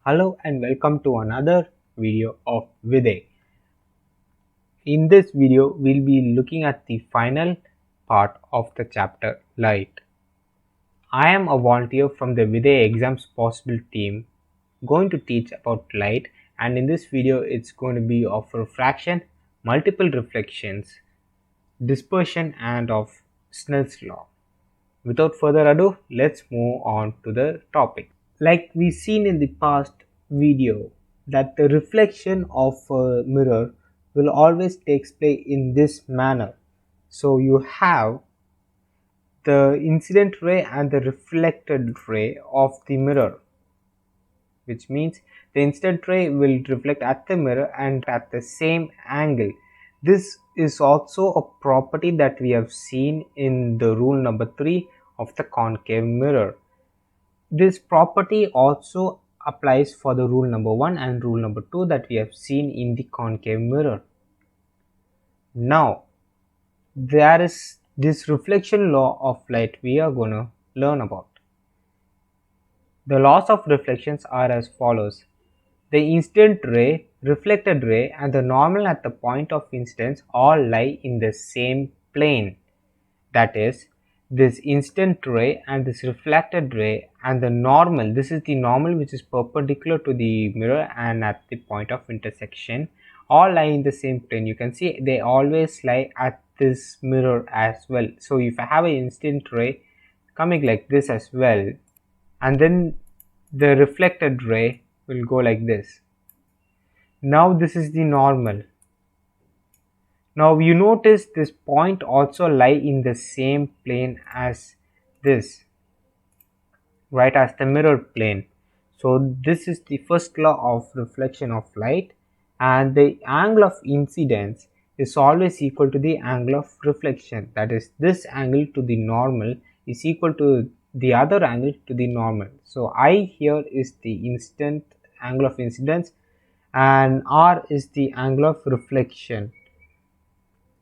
Hello and welcome to another video of Vidhai. In this video, we'll be looking at the final part of the chapter Light. I am a volunteer from the Vidhai Exams Possible team going to teach about light, and in this video it's going to be of refraction, multiple reflections, dispersion and of Snell's law. Without further ado, let's move on to the topic. Like we seen in the past video that the reflection of a mirror will always takes place in this manner. So you have the incident ray and the reflected ray of the mirror, which means the incident ray will reflect at the mirror and at the same angle. This is also a property that we have seen in the rule number 3 of the concave mirror. This property also applies for the rule number 1 and rule number 2 that we have seen in the concave mirror. Now, there is this reflection law of light we are going to learn about. The laws of reflections are as follows. The incident ray, reflected ray and the normal at the point of incidence all lie in the same plane. That is, this incident ray and this reflected ray and the normal, this is the normal which is perpendicular to the mirror and at the point of intersection, all lie in the same plane. You can see they always lie at this mirror as well. So if I have an incident ray coming like this as well, and then the reflected ray will go like this. Now this is the normal. Now you notice this point also lie in the same plane as this, right, as the mirror plane. So this is the first law of reflection of light, and the angle of incidence is always equal to the angle of reflection. That is, this angle to the normal is equal to the other angle to the normal. So I here is the incident angle of incidence and R is the angle of reflection.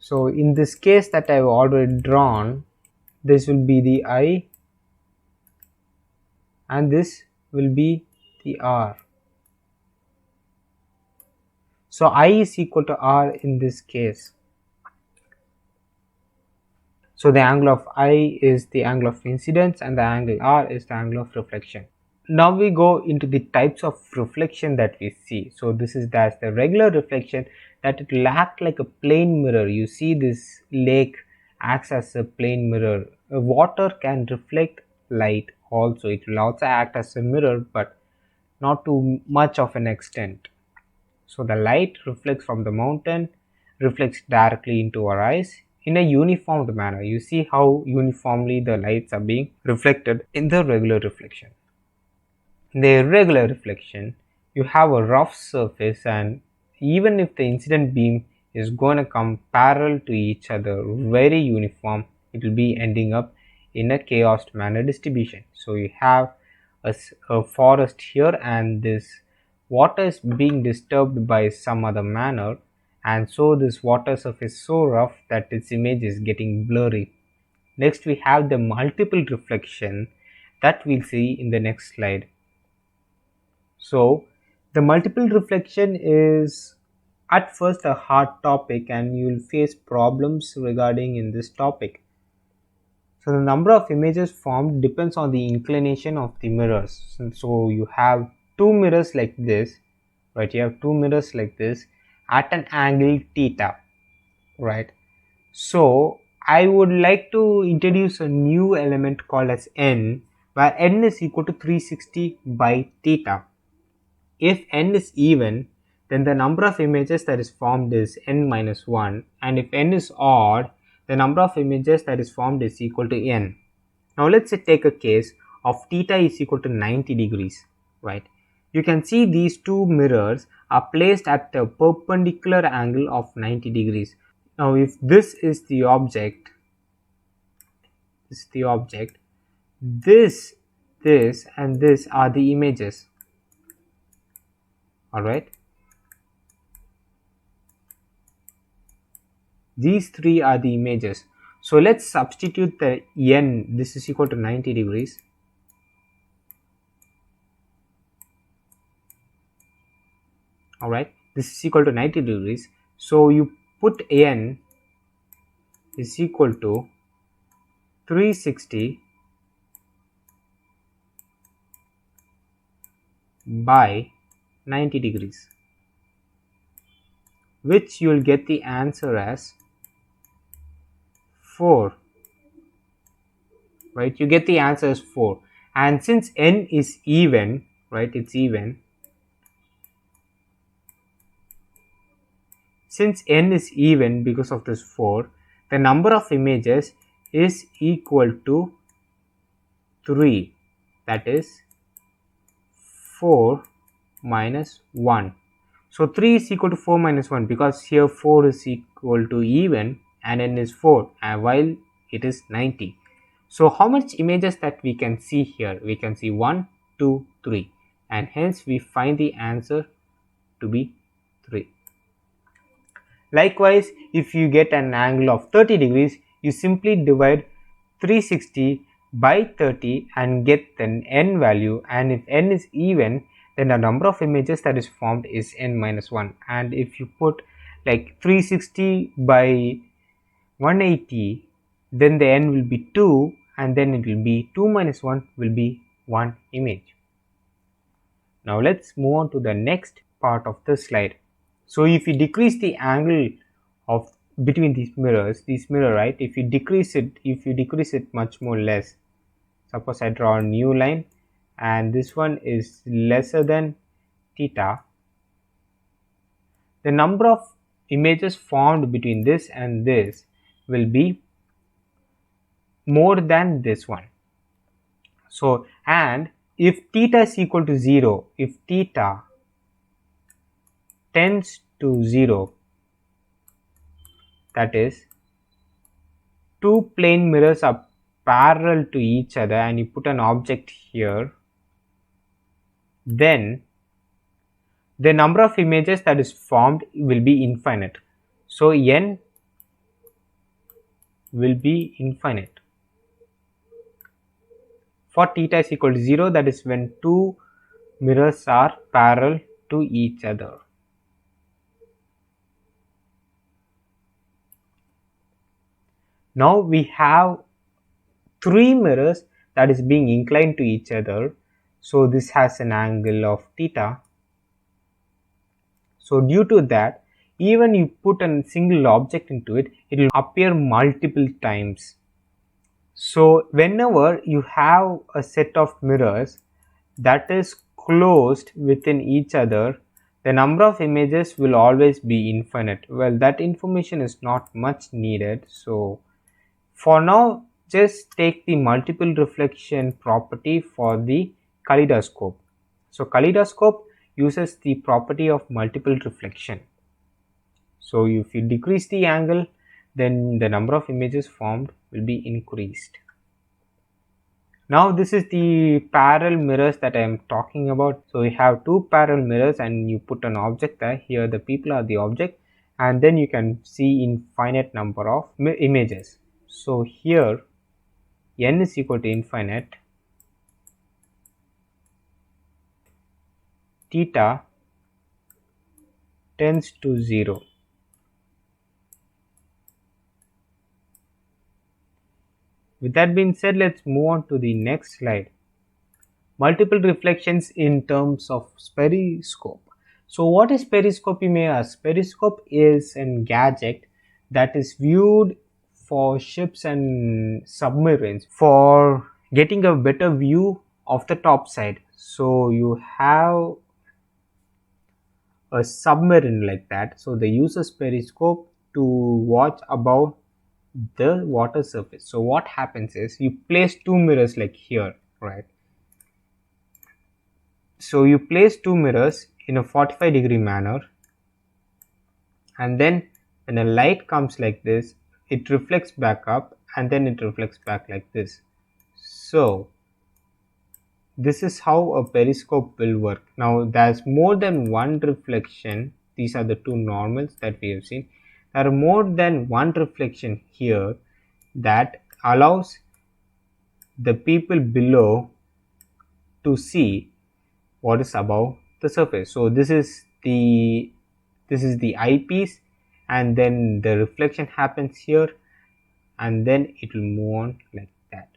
So in this case that I have already drawn, this will be the I and this will be the R. So I is equal to R in this case. So the angle of I is the angle of incidence and the angle R is the angle of reflection. Now we go into the types of reflection that we see. So this is that's the regular reflection, that it will act like a plane mirror. You see this lake acts as a plane mirror. Water can reflect light also. It will also act as a mirror, but not to much of an extent. So the light reflects from the mountain, reflects directly into our eyes in a uniform manner. You see how uniformly the lights are being reflected in the regular reflection. In the irregular reflection, you have a rough surface, and even if the incident beam is going to come parallel to each other, very uniform, it will be ending up in a chaos manner distribution. So you have a forest here, and this water is being disturbed by some other manner, and so this water surface is so rough that its image is getting blurry. Next we have the multiple reflection that we'll see in the next slide. So the multiple reflection is at first a hard topic and you will face problems regarding in this topic. So the number of images formed depends on the inclination of the mirrors. So you have two mirrors like this, right? You have two mirrors like this at an angle theta, right? So I would like to introduce a new element called as n, where n is equal to 360 by theta. If n is even, then the number of images that is formed is n minus 1, and if n is odd, the number of images that is formed is equal to n. Now let's say take a case of theta is equal to 90 degrees, right? You can see these two mirrors are placed at a perpendicular angle of 90 degrees. Now if this is the object, this and this are the images. Alright, these three are the images. So let's substitute the n, this is equal to 90 degrees. Alright, this is equal to 90 degrees. So you put n is equal to 360 by 90 degrees, which you will get the answer as 4. Right, you get the answer as 4. And since n is even, right, it's even. Since n is even because of this 4, the number of images is equal to 3. That is 4 minus 1. So 3 is equal to 4 minus 1 because here 4 is equal to even and n is 4, and while it is 90. So how much images that we can see here? We can see 1, 2, 3, and hence we find the answer to be 3. Likewise, if you get an angle of 30 degrees, you simply divide 360 by 30 and get the n value, and if n is even, then the number of images that is formed is n minus 1. And if you put like 360 by 180, then the n will be 2, and then it will be 2 minus 1 will be 1 image. Now let's move on to the next part of the slide. So if you decrease the angle of between these mirrors, right, if you decrease it much more less, suppose I draw a new line and this one is lesser than theta, the number of images formed between this and this will be more than this one. So, and if theta is equal to 0, if theta tends to 0, that is two plane mirrors are parallel to each other and you put an object here, then the number of images that is formed will be infinite. So n will be infinite. For theta is equal to 0, that is when two mirrors are parallel to each other. Now we have three mirrors that is being inclined to each other. So this has an angle of theta. So due to that, even you put a single object into it, it will appear multiple times. So whenever you have a set of mirrors that is closed within each other, the number of images will always be infinite. Well, that information is not much needed. So for now, just take the multiple reflection property for the kaleidoscope. So kaleidoscope uses the property of multiple reflection. So if you decrease the angle, then the number of images formed will be increased. Now this is the parallel mirrors that I am talking about. So you have two parallel mirrors and you put an object there. Here the people are the object, and then you can see infinite number of images. So here n is equal to infinite, theta tends to 0. With that being said, let's move on to the next slide. Multiple reflections in terms of periscope. So what is periscope, you may ask? Periscope is a gadget that is viewed for ships and submarines for getting a better view of the top side. So you have a submarine like that, so they use a periscope to watch above the water surface. So what happens is you place two mirrors like here, right? So you place two mirrors in a 45-degree manner, and then when a light comes like this, it reflects back up and then it reflects back like this. So this is how a periscope will work. Now there's more than one reflection. These are the two normals that we have seen. There are more than one reflection here that allows the people below to see what is above the surface. So this is this is the eyepiece, and then the reflection happens here, and then it will move on like that.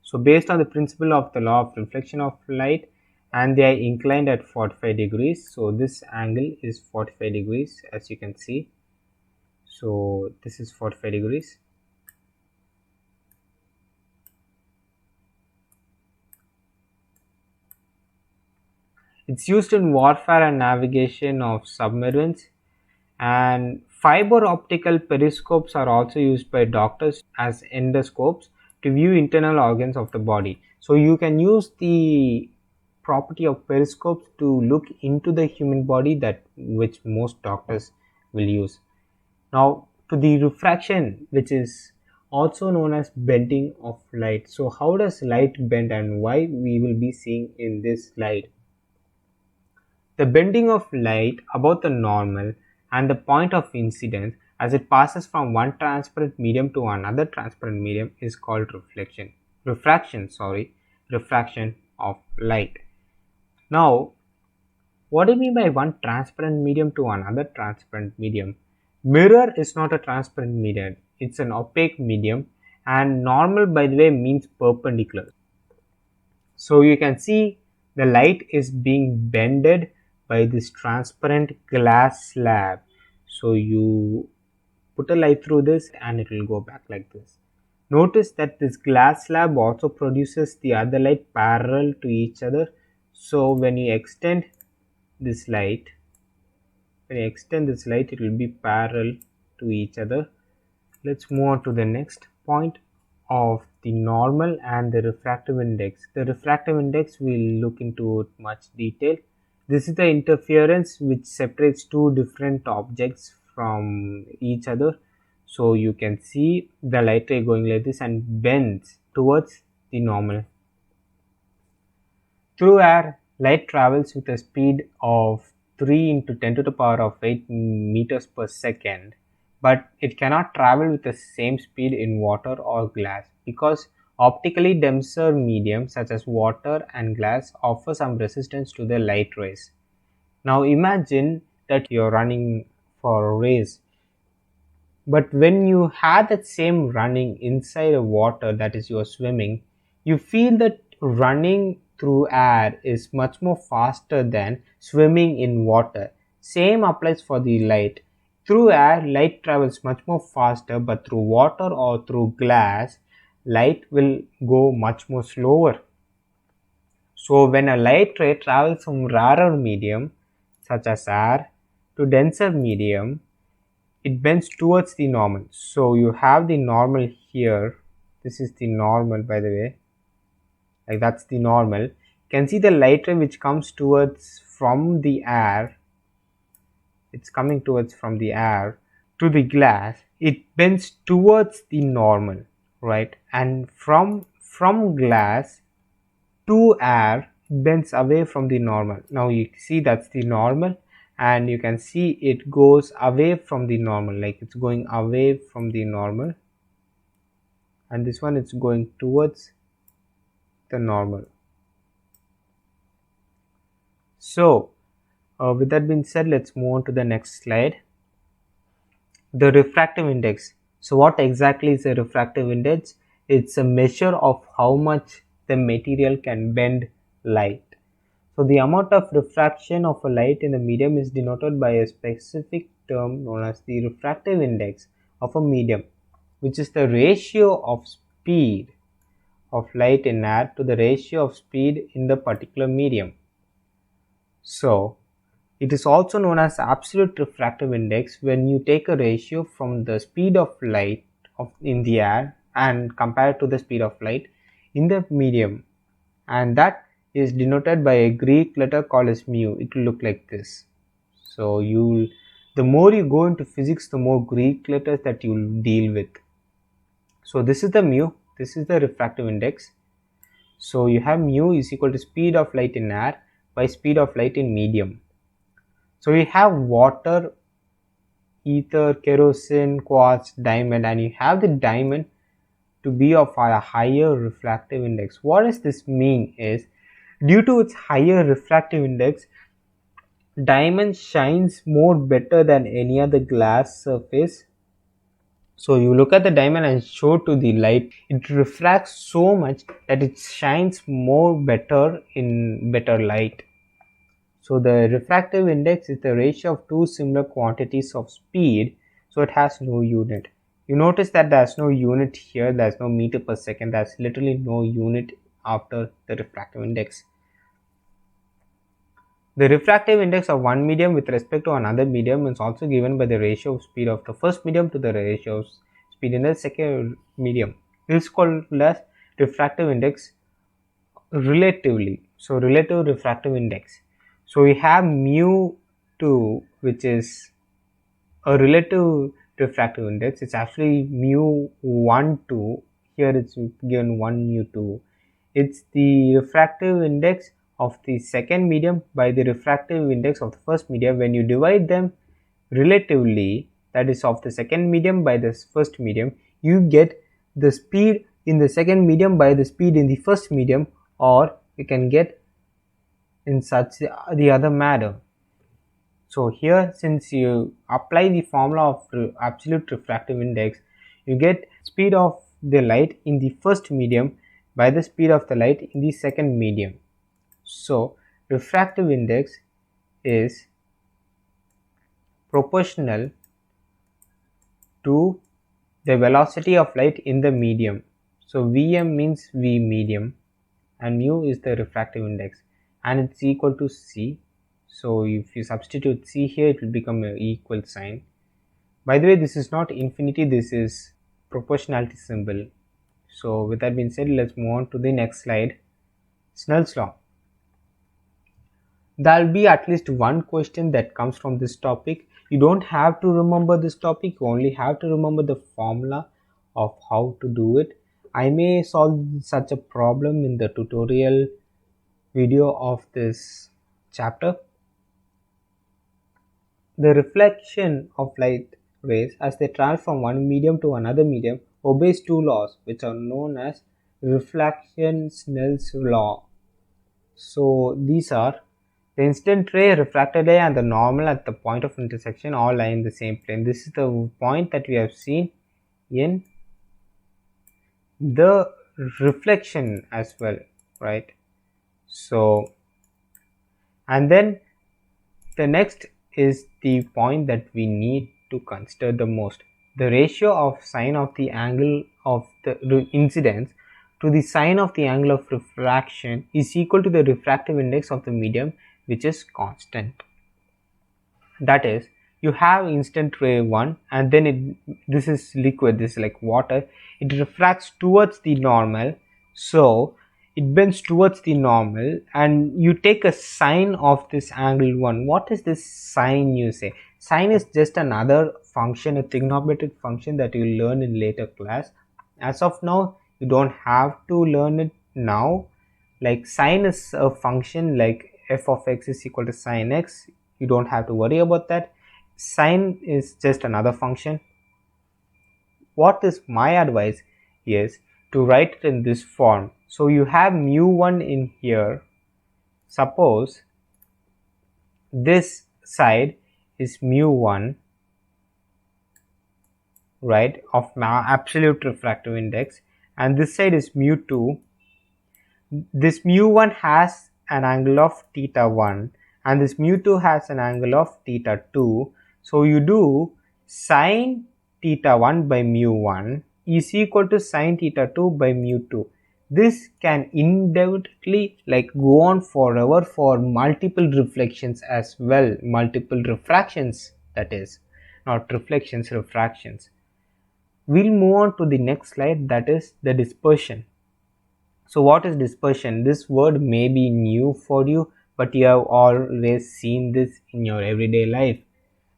So based on the principle of the law of reflection of light, and they are inclined at 45 degrees, so this angle is 45 degrees, as you can see. So this is 45 degrees. It's used in warfare and navigation of submarines, and fiber optical periscopes are also used by doctors as endoscopes to view internal organs of the body. So you can use the property of periscopes to look into the human body, that which most doctors will use. Now to the refraction, which is also known as bending of light. So how does light bend and why we will be seeing in this slide? The bending of light above the normal and the point of incidence as it passes from one transparent medium to another transparent medium is called refraction of light. Now, what do you mean by one transparent medium to another transparent medium? Mirror is not a transparent medium, it's an opaque medium, and normal, by the way, means perpendicular. So you can see the light is being bended by this transparent glass slab. So you put a light through this and it will go back like this. Notice that this glass slab also produces the other light parallel to each other. So when you extend this light, it will be parallel to each other. Let's move on to the next point of the normal and the refractive index. The refractive index we'll look into it much detail. This is the interference which separates two different objects from each other. So you can see the light ray going like this and bends towards the normal. Through air, light travels with a speed of 3 into 10 to the power of 8 meters per second, but it cannot travel with the same speed in water or glass because optically denser mediums such as water and glass offer some resistance to the light rays. Now imagine that you're running for a race, but when you have that same running inside a water, that is you're swimming, you feel that running through air is much more faster than swimming in water. Same applies for the light. Through air, light travels much more faster, but through water or through glass, light will go much more slower. So when a light ray travels from rarer medium, such as air, to denser medium, it bends towards the normal. So you have the normal here. This is the normal, by the way. Like that's the normal. You can see the light ray which comes towards from the air. It's coming towards from the air to the glass. It bends towards the normal, right? And from glass to air, it bends away from the normal. Now you see that's the normal, and you can see it goes away from the normal, like it's going away from the normal, and this one it's going towards the normal. So with that being said, let's move on to the next slide. The refractive index. So what exactly is a refractive index? It's a measure of how much the material can bend light. So the amount of refraction of a light in the medium is denoted by a specific term known as the refractive index of a medium, which is the ratio of speed of light in air to the ratio of speed in the particular medium. So it is also known as absolute refractive index when you take a ratio from the speed of light in the air and compare it to the speed of light in the medium, and that is denoted by a Greek letter called as mu. It will look like this. So the more you go into physics, the more Greek letters that you will deal with. So this is the mu, this is the refractive index. So you have mu is equal to speed of light in air by speed of light in medium. So you have water, ether, kerosene, quartz, diamond, and you have the diamond to be of a higher refractive index. What does this mean is, due to its higher refractive index, diamond shines more better than any other glass surface. So you look at the diamond and show to the light, it refracts so much that it shines more better in better light. So the refractive index is the ratio of two similar quantities of speed, so it has no unit. You notice that there's no unit here, there's no meter per second, there's literally no unit after the refractive index. The refractive index of one medium with respect to another medium is also given by the ratio of speed of the first medium to the ratio of speed in the second medium. This is called as refractive index relatively. So relative refractive index. So we have mu2, which is a relative refractive index. It's actually mu1 2. Here it's given 1 mu2. It's the refractive index of the second medium by the refractive index of the first medium. When you divide them relatively, that is of the second medium by the first medium, you get the speed in the second medium by the speed in the first medium, or you can get in such the other manner. So here, since you apply the formula of absolute refractive index, you get speed of the light in the first medium by the speed of the light in the second medium. So refractive index is proportional to the velocity of light in the medium. So Vm means V medium and mu is the refractive index, and it's equal to C. So if you substitute C here, it will become an equal sign. By the way, this is not infinity, this is proportionality symbol. So with that being said, let's move on to the next slide. Snell's law. There will be at least one question that comes from this topic. You don't have to remember this topic, you only have to remember the formula of how to do it. I may solve such a problem in the tutorial video of this chapter. The reflection of light rays as they travel from one medium to another medium obeys two laws which are known as refraction Snell's law. So these are the incident ray, refracted ray and the normal at the point of intersection all lie in the same plane. This is the point that we have seen in the reflection as well, right? So, and then the next is the point that we need to consider the most. The ratio of sine of the angle of the incidence to the sine of the angle of refraction is equal to the refractive index of the medium, which is constant. That is, you have incident ray 1 and then this is liquid, this is like water, it refracts towards the normal, so it bends towards the normal and you take a sine of this angle 1. What is this sine, you say? Sine is just another function, a trigonometric function that you will learn in later class. As of now, you don't have to learn it now. Like sine is a function like f of x is equal to sine x. You don't have to worry about that. Sine is just another function. What is my advice is to write it in this form. So you have mu1 in here. Suppose this side is mu1, right, of absolute refractive index, and this side is mu2. This mu1 has an angle of theta 1 and this mu2 has an angle of theta 2. So you do sine theta 1 by mu1 is equal to sine theta 2 by mu2. This can indefinitely like go on forever for multiple reflections as well, multiple refractions, that is, not reflections, refractions. We'll move on to the next slide, that is the dispersion. So what is dispersion? This word may be new for you, but you have always seen this in your everyday life.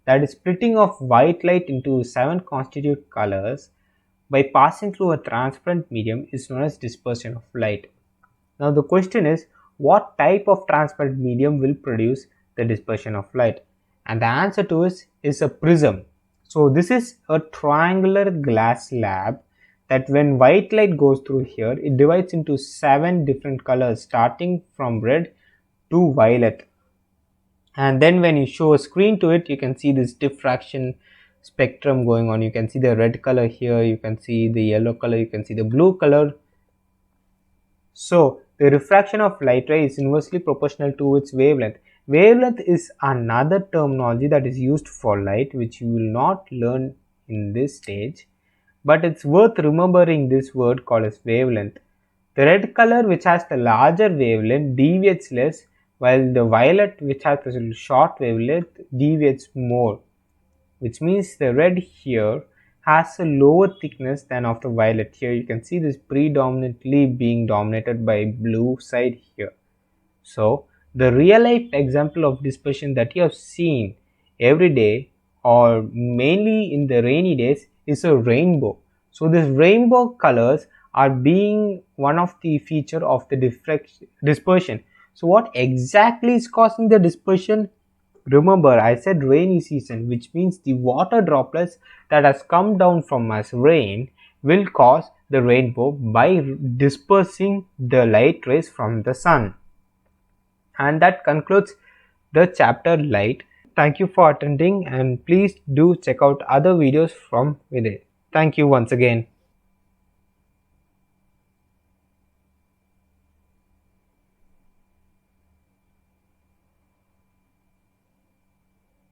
That is splitting of white light into 7 constituent colors by passing through a transparent medium is known as dispersion of light. Now the question is, what type of transparent medium will produce the dispersion of light? And the answer to it is a prism. So this is a triangular glass slab that when white light goes through here, it divides into 7 different colors starting from red to violet. And then when you show a screen to it, you can see this diffraction spectrum going on. You can see the red color here, you can see the yellow color, you can see the blue color. So the refraction of light ray is inversely proportional to its wavelength. Wavelength is another terminology that is used for light, which you will not learn in this stage, but it's worth remembering this word called as wavelength. The red color, which has the larger wavelength, deviates less, while the violet, which has a short wavelength, deviates more, which means the red here has a lower thickness than of the violet. Here you can see this predominantly being dominated by blue side here. So the real life example of dispersion that you have seen every day or mainly in the rainy days is a rainbow. So these rainbow colors are being one of the feature of the dispersion. So what exactly is causing the dispersion? Remember, I said rainy season, which means the water droplets that has come down from as rain will cause the rainbow by dispersing the light rays from the sun. And that concludes the chapter light. Thank you for attending, and please do check out other videos from Vidhai. Thank you once again.